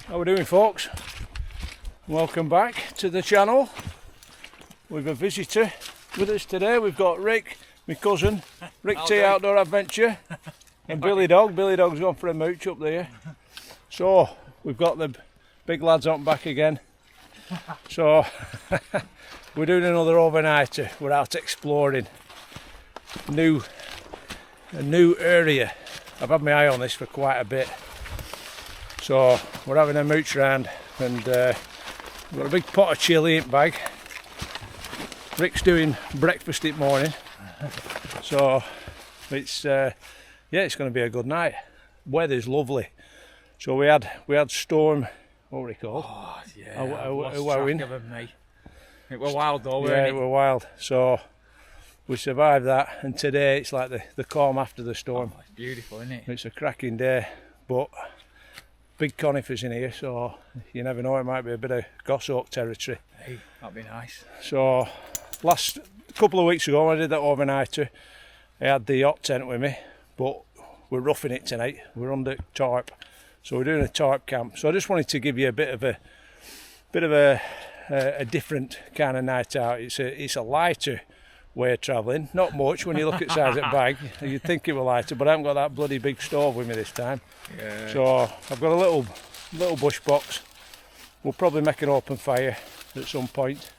How we doing, folks? Welcome back to the channel. We've a visitor with us today. We've got Rick, my cousin, Rick T Outdoor Adventure, and Billy Dog. Billy Dog's gone for a mooch up there. So we've got the big lads on back again. So we're doing another overnighter. We're out exploring a new area. I've had my eye on this for quite a bit. So we're having a mooch round, and we've got a big pot of chilli in the bag. Rick's doing breakfast in the morning, so it's yeah, it's going to be a good night. Weather's lovely. So we had storm. What were it called? Oh yeah, It was wild though, weren't it? Yeah, it was wild. So we survived that, and today it's like the calm after the storm. Oh, it's beautiful, isn't it? It's a cracking day, but big conifers in here, so you never know, it might be a bit of goshawk territory. Hey, that'd be nice. So last couple of weeks ago when I did that overnighter, I had the hot tent with me, but we're roughing it tonight. We're under Tarp, so we're doing a Tarp camp. So I just wanted to give you a bit of a different kind of night out. It's a lighter way of travelling, not much when you look at the size of the bag. You'd think it were lighter, but I haven't got that bloody big stove with me this time. Yeah. So I've got a little bush box. We'll probably make an open fire at some point.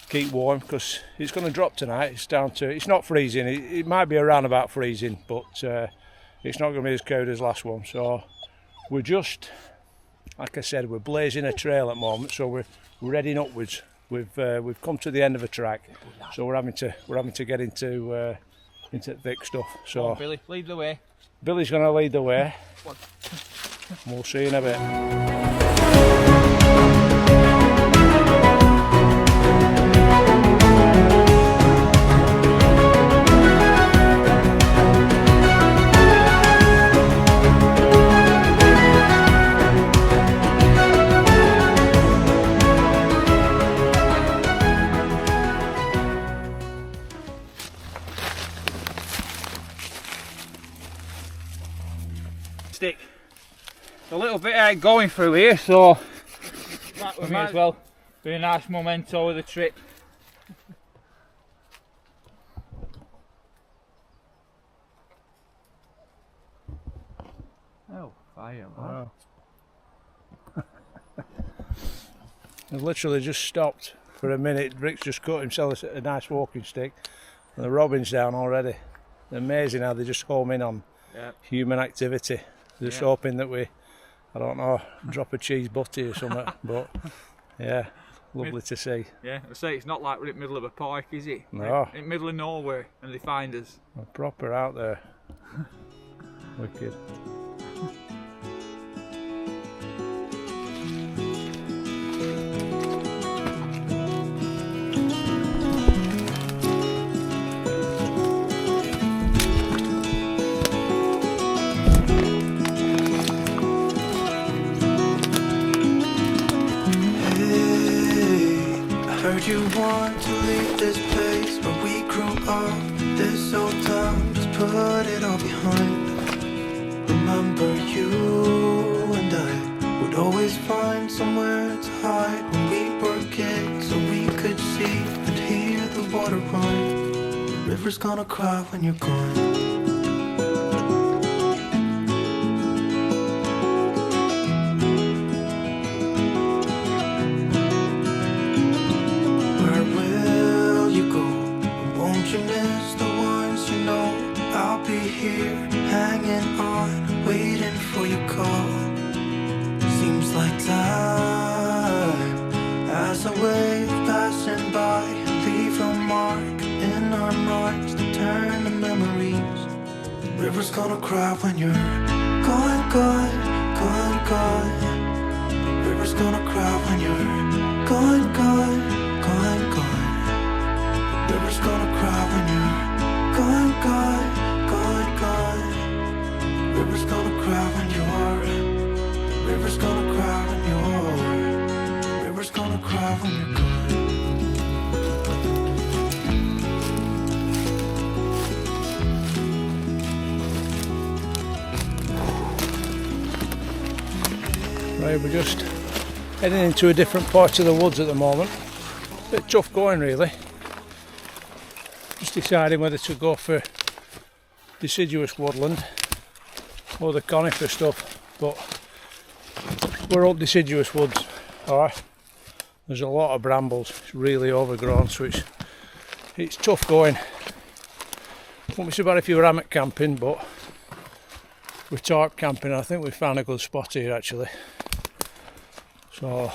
Keep warm, because it's going to drop tonight. It's not freezing. It might be around about freezing, but it's not going to be as cold as last one. So we're just, like I said, we're blazing a trail at the moment. So we're heading upwards. We've come to the end of a track, so we're having to get into thick stuff. So come on, Billy, lead the way. Billy's going to lead the way. We'll see you in a bit. Stick. A little bit going through here, so we may as well be a nice memento of the trip. Oh, fire! Wow. I've literally just stopped for a minute. Rick's just cut himself a nice walking stick, and the robin's down already. Amazing how they just home in on human activity. Just hoping that we, I don't know, drop a cheese butty or something. But yeah, lovely to see. Yeah, I say it's not like we're in the middle of a park, is it? No. In the middle of nowhere, and they find us. We're proper out there. Wicked. You want to leave this place where we grew up, this old town, just put it all behind. Remember you and I would always find somewhere to hide when we were kids, so we could see and hear the water run. The river's gonna cry when you're gone. Hanging on, waiting for your call. Seems like time as a wave passing by, leave a mark in our minds to turn to memories. The river's gonna cry when you're gone, gone, gone, gone. The river's gonna cry when you're gone, gone, gone, gone. The river's gonna cry when you're gone, gone. River's gonna cry when you're. River's gonna cry when you're. River's gonna cry when you're gone. Right, we're just heading into a different part of the woods at the moment. Bit tough going really. Just deciding whether to go for deciduous woodland or the conifer stuff, but we're up deciduous woods. Alright, there's a lot of brambles, it's really overgrown, so it's tough going. Won't be so bad if you were hammock camping, but we're tarp camping. I think we found a good spot here actually. So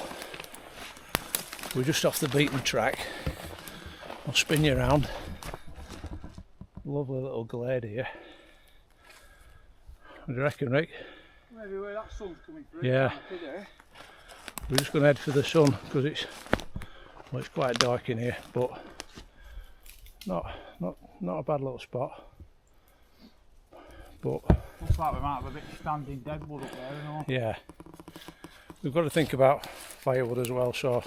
we're just off the beaten track. I'll spin you around. Lovely little glade here. What do you reckon, Rick? Maybe where that sun's coming through. Yeah. We're just going to head for the sun because it's quite dark in here, but not a bad little spot. But looks like we might have a bit of standing deadwood up there, you know. Yeah. We've got to think about firewood as well, so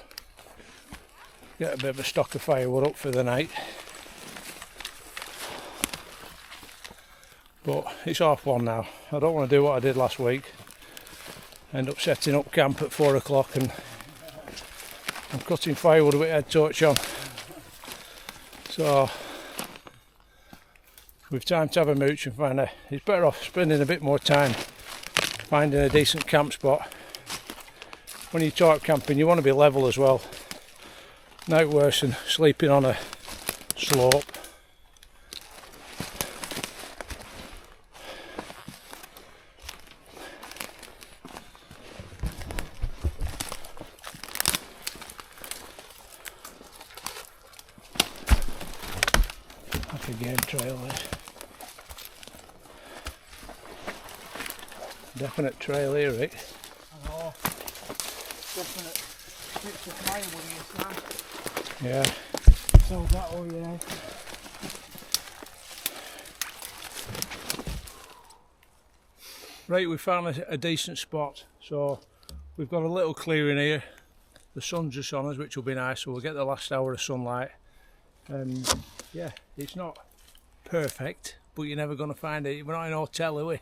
get a bit of a stock of firewood up for the night. But it's 1:30 now. I don't want to do what I did last week. End up setting up camp at 4 o'clock and I'm cutting firewood with head torch on. So we've time to have a mooch and find it's better off spending a bit more time finding a decent camp spot. When you tarp camping you want to be level as well. No worse than sleeping on a slope. Like a game trail there. Definite trail here, Rick. I know. Definite bits of firewood in your sand. Yeah. So that, oh yeah. Right, we found a decent spot. So we've got a little clearing here. The sun's just on us, which will be nice, so we'll get the last hour of sunlight. And yeah, it's not perfect, but you're never going to find it. We're not in a hotel, are we?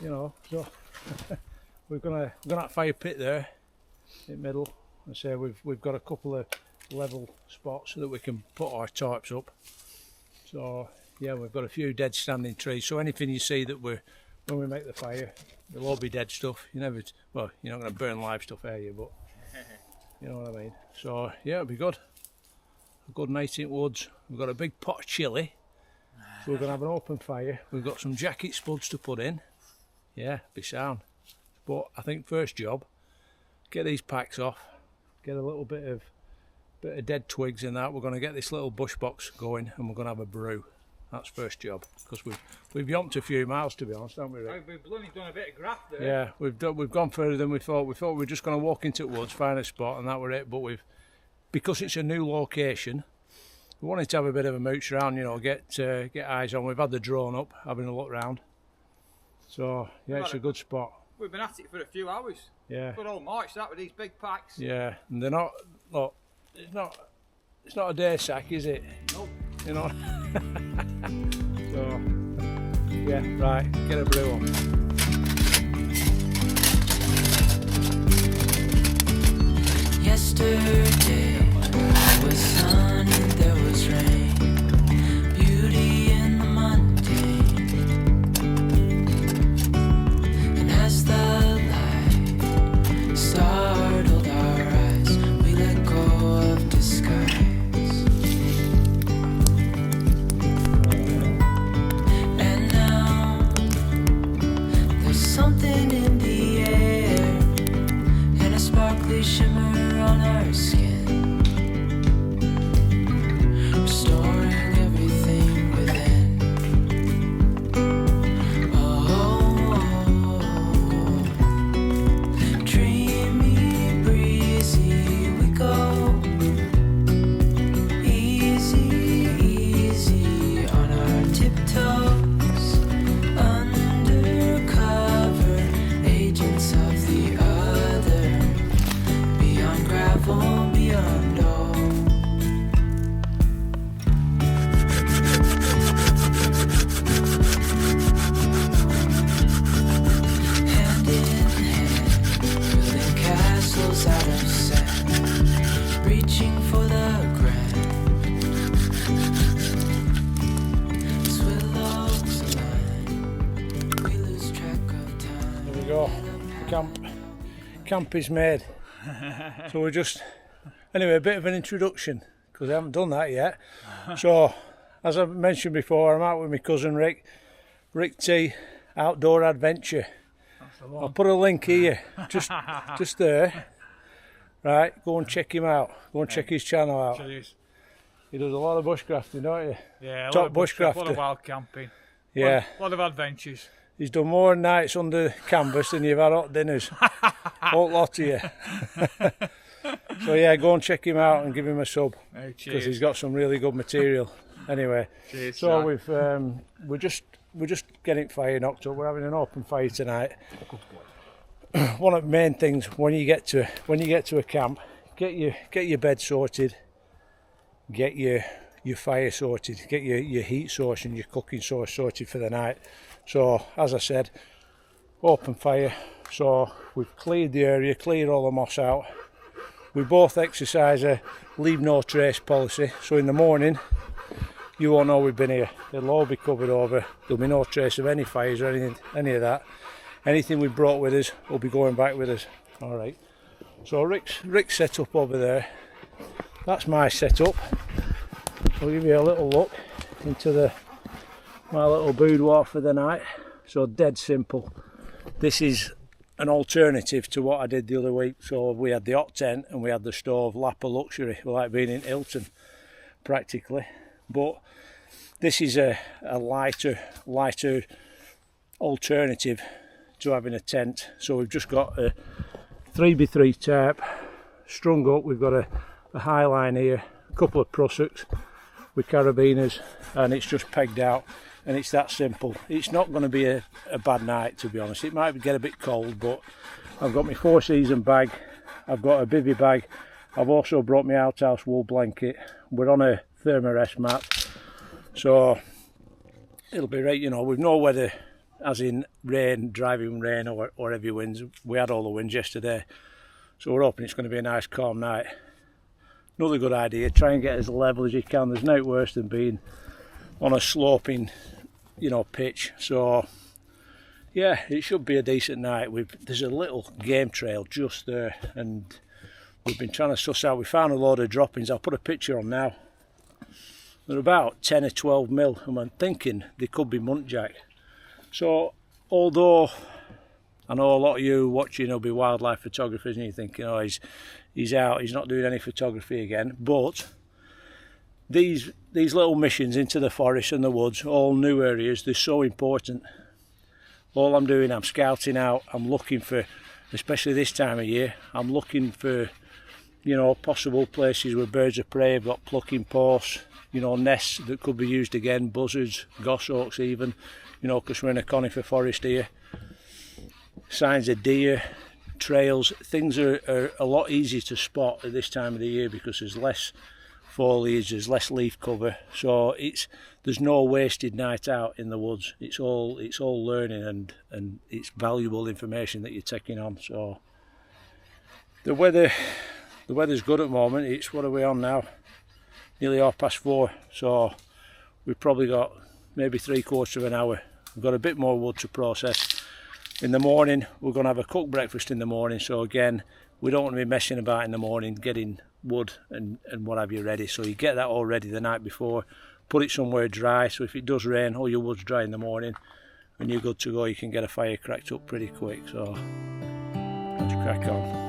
You know, so we've got that fire pit there in the middle. I say we've got a couple of level spots so that we can put our tarps up. So yeah, we've got a few dead standing trees. So anything you see that when we make the fire, it'll all be dead stuff. Well, you're not going to burn live stuff, are you? But you know what I mean. So yeah, it'll be good. A good night in woods. We've got a big pot of chilli, so we're going to have an open fire. We've got some jacket spuds to put in. Yeah, be sound. But I think first job, get these packs off, get a little bit of dead twigs in that. We're going to get this little bush box going, and we're going to have a brew. That's first job, because we've yomped a few miles, to be honest, haven't we, Rick? We've bloody done a bit of graft there. Yeah, we've gone further than we thought. We thought we were just going to walk into the woods, find a spot, and that were it. But because it's a new location, we wanted to have a bit of a mooch around, you know, get eyes on. We've had the drone up, having a look round. So yeah, it's a good spot. We've been at it for a few hours. Yeah. Good old march that with these big packs. Yeah, and they're not. Look, it's not a day sack, is it? Nope. You know. So yeah, right. Get a brew on. Yesterday was sun and there was rain, beauty in the mundane. And as the light startled our eyes, we let go of disguise. And now there's something in the air and a sparkly shimmer on our skin, restoring everything within. Oh, dreamy, breezy, we go easy, easy on our tiptoes, undercover agents of the other, beyond gravel. miles out of sand, reaching for the grand. As we lost line, we lose track of time. There we go. Camp is made. So we're just, anyway, a bit of an introduction because I haven't done that yet. So, as I mentioned before, I'm out with my cousin Rick T, Outdoor Adventure. I'll put a link here, just there. Right, go and check him out. Go and check his channel out. Cheers. He does a lot of bushcrafting, don't you? Yeah, Top bushcrafter. A lot of wild camping. Yeah. A lot of adventures. He's done more nights under canvas than you've had hot dinners. Whole lot of you. So yeah, go and check him out and give him a sub because he's got some really good material. Anyway, cheers, so we're just getting fire knocked up. We're having an open fire tonight. One of the main things when you get to a camp, get your bed sorted, get your fire sorted, get your heat source and your cooking source sorted for the night. So as I said, open fire. So we've cleared the area, cleared all the moss out. We both exercise a leave no trace policy. So in the morning, you won't know we've been here. It'll all be covered over. There'll be no trace of any fires or any of that. Anything we brought with us will be going back with us. All right. So Rick's set up over there. That's my setup. I'll give you a little look into my little boudoir for the night. So dead simple. This is an alternative to what I did the other week. So we had the hot tent and we had the stove, lap of luxury. We like being in Hilton practically. But this is a lighter alternative to having a tent. So we've just got a 3x3 tarp strung up. We've got a high line here, a couple of prussets with carabiners, and it's just pegged out, and it's that simple. It's not going to be a bad night, to be honest. It might get a bit cold, but I've got my 4-season bag, I've got a bivvy bag, I've also brought my outhouse wool blanket. We're on a thermarest mat, so it'll be right, you know, with no weather as in rain, driving rain or heavy winds. We had all the winds yesterday, so we're hoping it's going to be a nice calm night. Another good idea, try and get as level as you can. There's no worse than being on a sloping, you know, pitch. So yeah, it should be a decent night. There's a little game trail just there, and we've been trying to suss out. We found a load of droppings. I'll put a picture on now. They're about 10 or 12 mil, and I'm thinking they could be muntjac. So although I know a lot of you watching will be wildlife photographers and you're thinking, oh, he's out, he's not doing any photography again, but these little missions into the forest and the woods, all new areas, they're so important. All I'm doing, I'm scouting out, I'm looking for, especially this time of year, I'm looking for, you know, possible places where birds of prey have got plucking posts, you know, nests that could be used again, buzzards, goshawks even, you know, because we're in a conifer forest here. Signs of deer, trails, things are a lot easier to spot at this time of the year because there's less foliage, there's less leaf cover, so there's no wasted night out in the woods. It's all learning and it's valuable information that you're taking on. So the weather's good at the moment. It's, what are we on now? Nearly 4:30, so we've probably got maybe 3/4 of an hour. We've got a bit more wood to process. In the morning we're going to have a cooked breakfast in the morning, so again we don't want to be messing about in the morning getting wood and what have you ready. So you get that all ready the night before, put it somewhere dry, so if it does rain all your wood's dry in the morning and you're good to go. You can get a fire cracked up pretty quick, so let's crack on.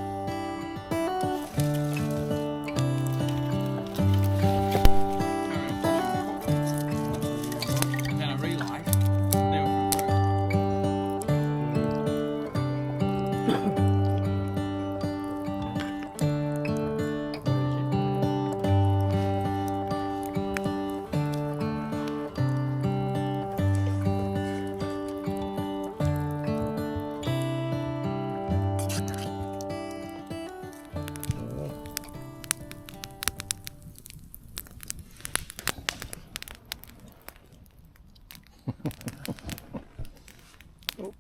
Oh,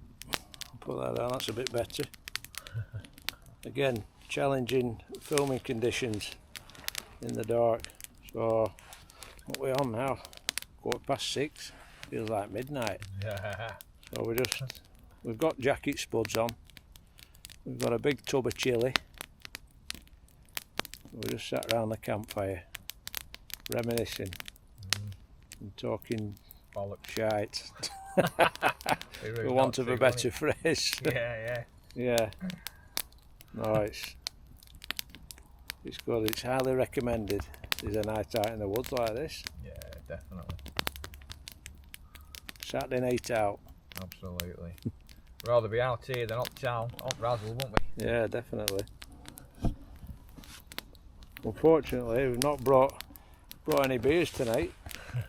put that down, that's a bit better. Again, challenging filming conditions in the dark. So what we on now? 6:15. Feels like midnight. Yeah. So we've got jacket spuds on. We've got a big tub of chilli. We just sat around the campfire, reminiscing and talking shite. For want of a better phrase. Yeah. Yeah. No, it's good. It's highly recommended. There's a night out in the woods like this. Yeah, definitely. Saturday night out. Absolutely. Rather be out here than uptown, up Razzle, won't we? Yeah, definitely. Unfortunately, we've not brought any beers tonight,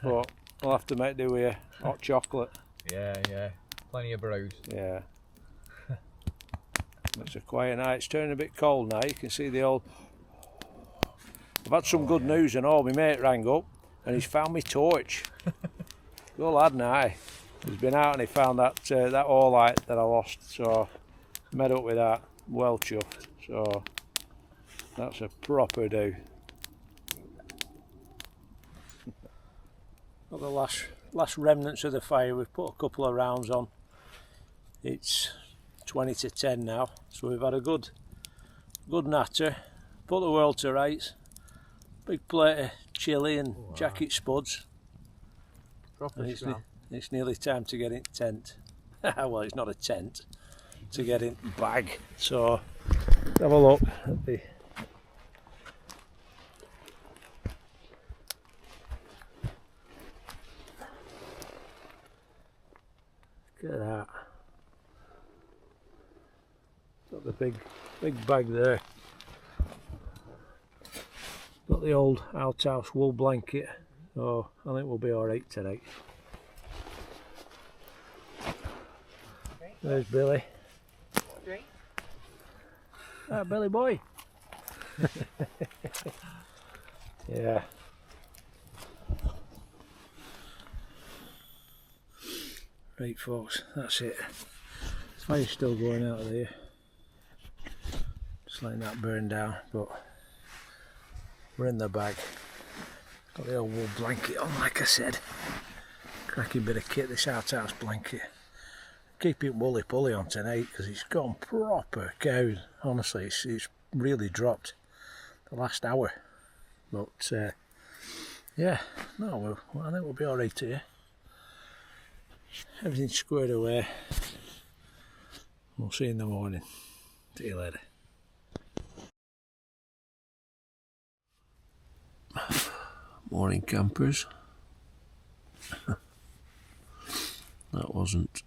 but we'll have to make do with hot chocolate. Yeah. Plenty of brews. Yeah. It's a quiet night. It's turning a bit cold now. You can see the old... I've had some good news and all. My mate rang up and he's found my torch. Good lad now. He's been out and he found that that all-light that I lost. So met up with that. Well chuffed. So that's a proper do. Got the last remnants of the fire. We've put a couple of rounds on. It's 20 to 10 now, so we've had a good natter. Put the world to rights. Big plate of chilli and jacket spuds. And it's nearly time to get in tent. Well, it's not a tent, to get in bag. So have a look at the... Look at that. Got the big bag there. Got the old outhouse wool blanket. So I think we'll be alright tonight. There's Billy. Ah, Billy boy. Yeah. Right folks, that's it. Fire's still going out of there. Just letting that burn down, but we're in the bag. Got the old wool blanket on, like I said. Cracking bit of kit, this outhouse blanket. Keep it woolly pulley on tonight because it's gone proper cows. Honestly, it's really dropped the last hour. But yeah, no, I think we'll be alright here. Everything's squared away. We'll see you in the morning. See you later. Morning campers. That wasn't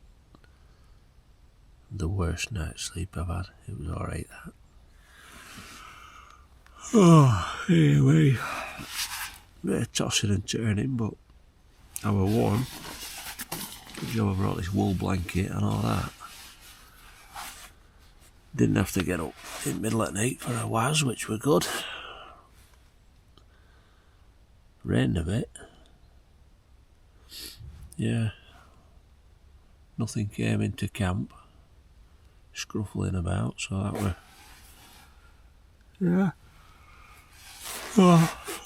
the worst night's sleep I've had. It was alright that. Oh, anyway. Bit of tossing and turning, but I was warm. Good job I brought this wool blanket and all that. Didn't have to get up in the middle of the night for a whiz, which were good. Rained a bit. Yeah. Nothing came into camp. Scruffling about, so that were... Yeah.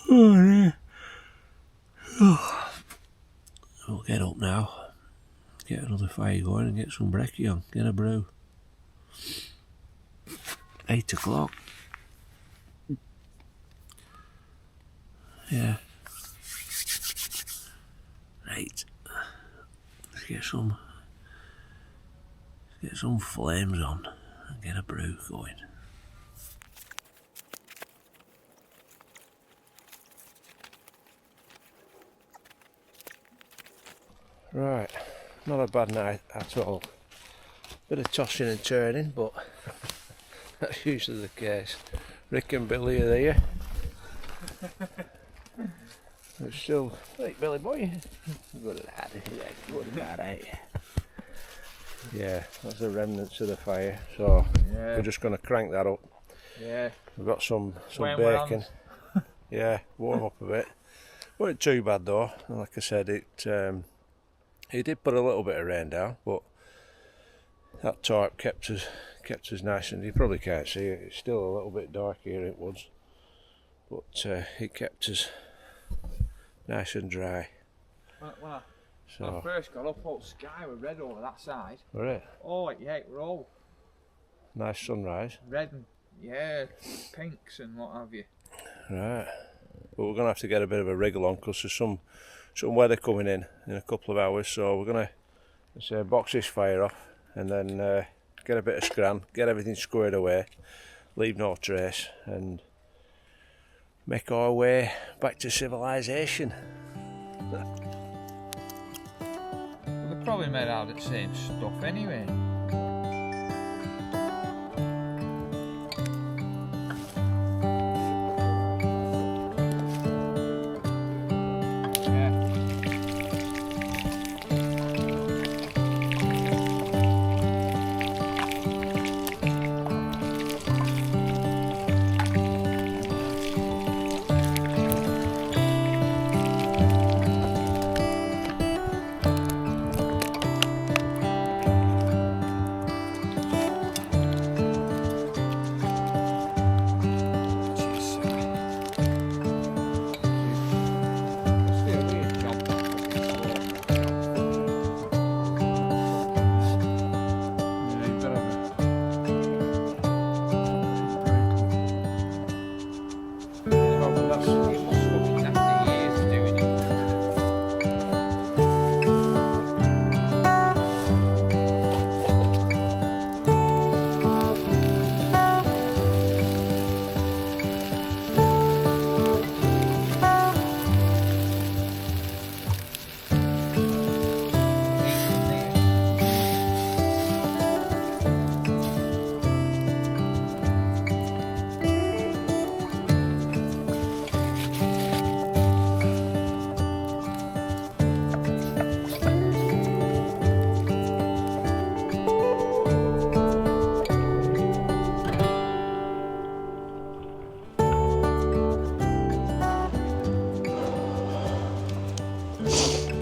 Yeah. We'll get up now. Get another fire going and get some brekkie on. Get a brew. 8 o'clock. Yeah. Right. Let's get some flames on and get a brew going. Right, not a bad night at all. Bit of tossing and turning, but that's usually the case. Rick and Billy are there. It's still, right Billy boy, good lad, good lad, eh? Yeah, that's the remnants of the fire, so we're just going to crank that up. Yeah. We've got some bacon. Yeah, warm up a bit. Wasn't too bad though, like I said, it did put a little bit of rain down, but that tarp kept kept us nice, and you probably can't see it, it's still a little bit dark here in woods, but it kept us nice and dry. When I So first got up, all the sky was red over that side. were it? Oh yeah, it were all Nice sunrise. red and yeah, pinks and what have you. Right, but we're gonna have to get a bit of a wriggle on because there's some weather coming in a couple of hours, so we're gonna box this fire off and then get a bit of scran, get everything squared away, leave no trace, and make our way back to civilization. They're probably made out of the same stuff anyway.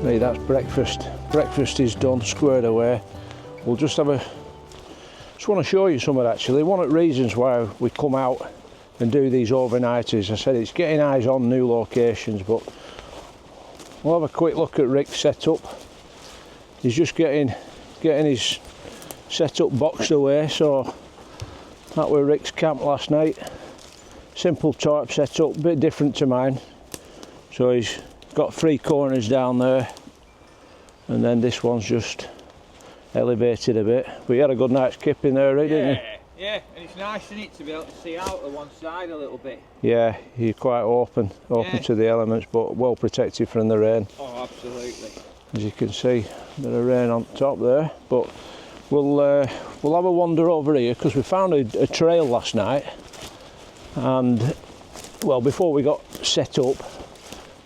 Right, that's breakfast. Breakfast is done, squared away. We'll just have just want to show you something actually. One of the reasons why we come out and do these overnighters, I said it's getting eyes on new locations, but we'll have a quick look at Rick's setup. He's just getting his setup boxed away, so that was Rick's camp last night. Simple tarp setup, a bit different to mine. So he's got 3 corners down there, and then this one's just elevated a bit. But you had a good night's kip in there, Rick, didn't you? Yeah, and it's nice, isn't it, to be able to see out of one side a little bit. Yeah, you're quite open to the elements, but well protected from the rain. Oh, absolutely. As you can see, a bit of rain on top there, but we'll have a wander over here because we found a trail last night, and well, before we got set up.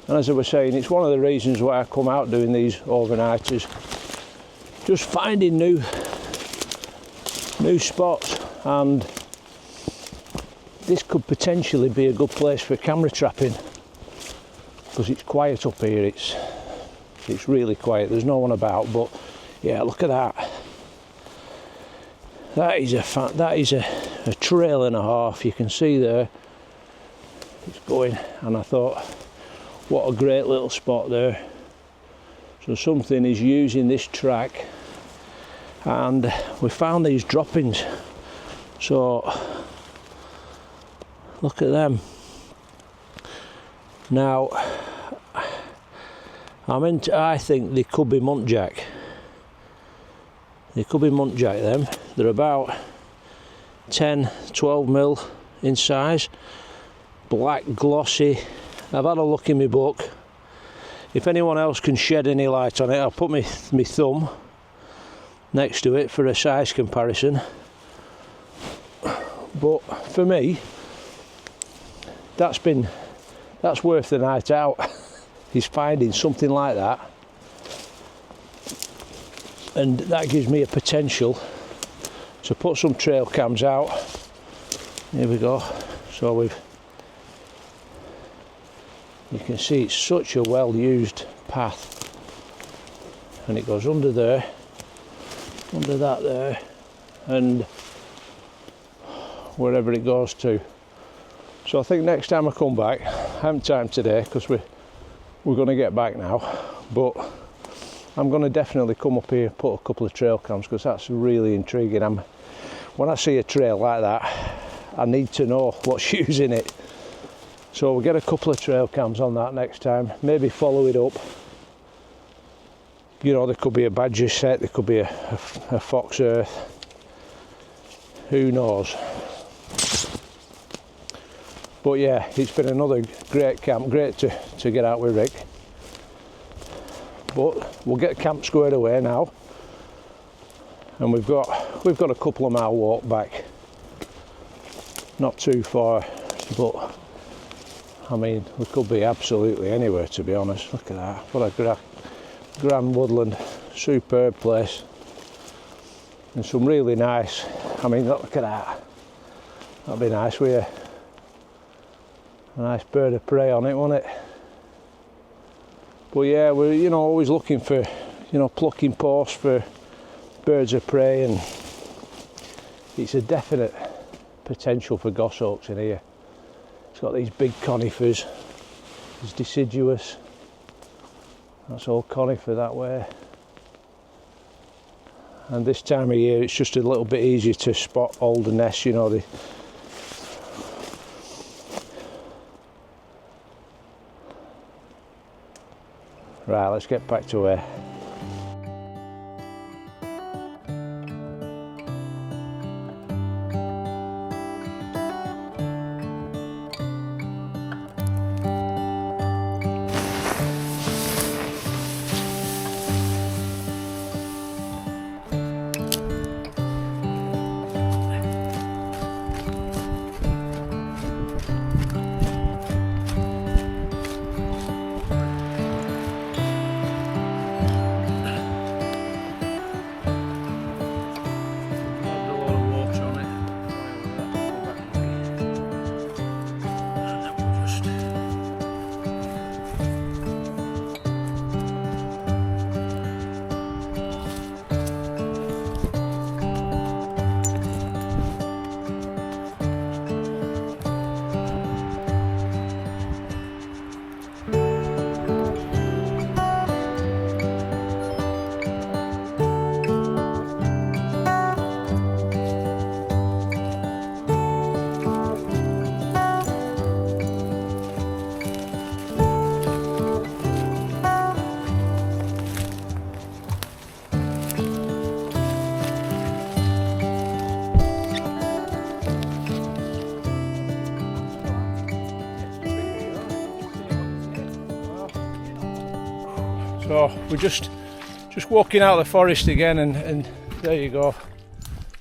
And as I was saying, it's one of the reasons why I come out doing these overnighters, just finding new spots, and this could potentially be a good place for camera trapping because it's quiet up here. It's really quiet. There's no one about, but yeah, look at that. That is a trail and a half. You can see there it's going, and I thought, what a great little spot there. So something is using this track, and we found these droppings. So look at them. Now I think they could be muntjac. They could be muntjac them. They're about 10-12 mil in size. Black, glossy. I've had a look in my book. If anyone else can shed any light on it, I'll put my thumb next to it for a size comparison. But for me, that's worth the night out. Is finding something like that, and that gives me a potential to put some trail cams out. Here we go. So you can see it's such a well used path, and it goes under there, under that there, and wherever it goes to. So I think next time I come back, I haven't time today because we're going to get back now, but I'm going to definitely come up here, put a couple of trail cams, because that's really intriguing. When I see a trail like that, I need to know what's using it. So we'll get a couple of trail cams on that next time, maybe follow it up. You know, there could be a badger set, there could be a fox earth, who knows. But yeah, it's been another great camp, great to get out with Rick. But we'll get camp squared away now, and we've got a couple of mile walk back, not too far, but I mean we could be absolutely anywhere, to be honest. Look at that, what a grand woodland, superb place, and some really nice, I mean look at that, that'd be nice with a nice bird of prey on it, wouldn't it? But yeah, we're, you know, always looking for, you know, plucking posts for birds of prey, and it's a definite potential for goshawks in here. It's got these big conifers, it's deciduous, that's all conifer that way. And this time of year it's just a little bit easier to spot older nests, you know. Right, let's get back to where. So we're just walking out of the forest again, and there you go.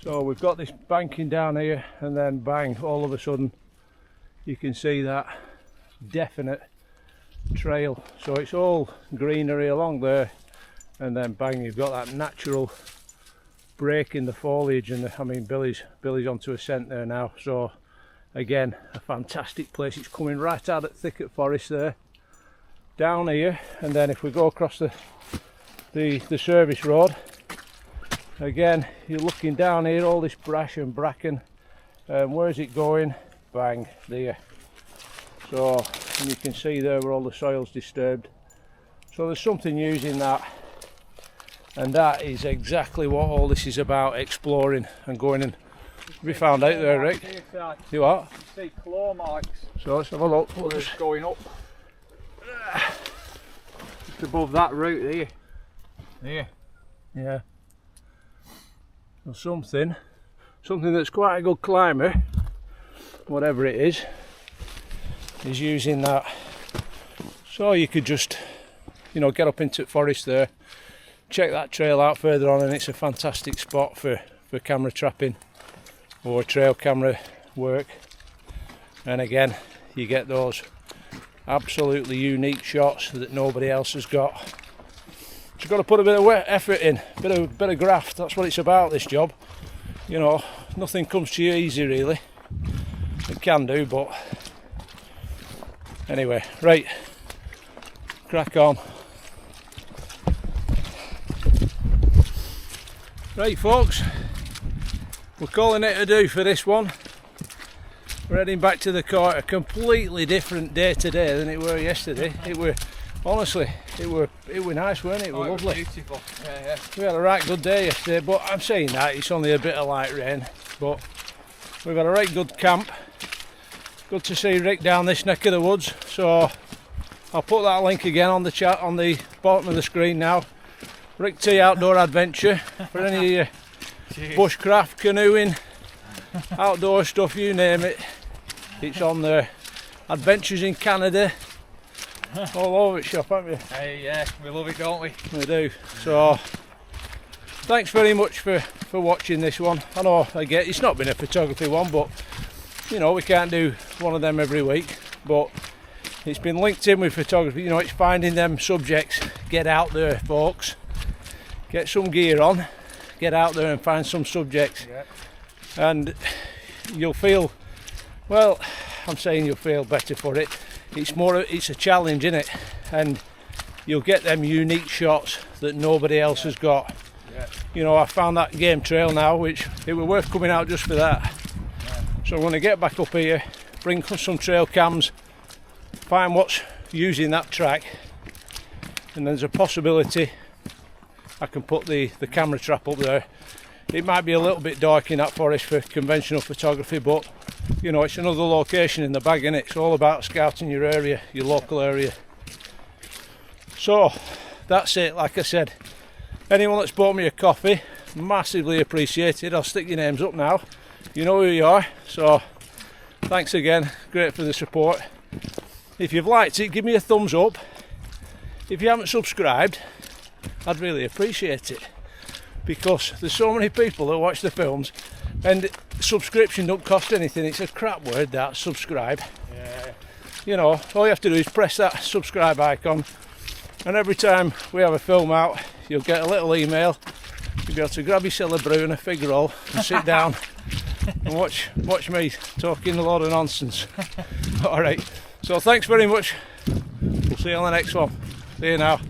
So we've got this banking down here, and then bang, all of a sudden you can see that definite trail. So it's all greenery along there, and then bang, you've got that natural break in the foliage, and I mean Billy's onto a scent there now. So again, a fantastic place. It's coming right out of thicket forest there, down here, and then if we go across the service road again, you're looking down here, all this brash and bracken. Where's it going? Bang, there. So, and you can see there where all the soil's disturbed. So there's something using that, and that is exactly what all this is about, exploring and going in. We found out there, Rick. You what? You see claw marks. So let's have a look. Just going up. Just above that root there. There. Yeah. So something that's quite a good climber, whatever it is using that. So you could just, you know, get up into the forest there, check that trail out further on, and it's a fantastic spot for camera trapping or trail camera work. And again, you get those absolutely unique shots that nobody else has got. So you've got to put a bit of effort in, bit of graft. That's what it's about, this job. You know, nothing comes to you easy really. It can do, but anyway, right, crack on. Right folks, we're calling it a do for this one. We're heading back to the court. A completely different day today than it were yesterday. It were, honestly, it were nice, weren't it? It were lovely. It was beautiful. Yeah. We had a right good day yesterday, but I'm saying that it's only a bit of light rain. But we've had a right good camp. Good to see Rick down this neck of the woods. So I'll put that link again on the chat on the bottom of the screen now. Rick T Outdoor Adventure for any bushcraft, canoeing, outdoor stuff, you name it. It's on there. Adventures in Canada. All over it shop, haven't you? Hey, yeah, we love it, don't we? We do. So thanks very much for watching this one. I know again it's not been a photography one, but you know we can't do one of them every week, but it's been linked in with photography. You know, it's finding them subjects. Get out there, folks. Get some gear on, get out there and find some subjects. Yeah. And you'll feel, well, I'm saying you'll feel better for it. It's a challenge, isn't it? And you'll get them unique shots that nobody else has got. Yeah. You know, I found that game trail now, which it was worth coming out just for that. Yeah. So I'm going to get back up here, bring some trail cams, find what's using that track, and there's a possibility I can put the camera trap up there. It might be a little bit dark in that forest for conventional photography, but you know, it's another location in the bag, innit? It's all about scouting your area, your local area. So that's it. Like I said, anyone that's bought me a coffee, massively appreciated. I'll stick your names up now. You know who you are. So thanks again. Great for the support. If you've liked it, give me a thumbs up. If you haven't subscribed, I'd really appreciate it, because there's so many people that watch the films and subscription don't cost anything. It's a crap word, that, subscribe. Yeah. You know, all you have to do is press that subscribe icon, and every time we have a film out you'll get a little email. You'll be able to grab yourself a brew and a fig roll and sit down and watch me talking a lot of nonsense. Alright, so thanks very much. We'll see you on the next one. See you now.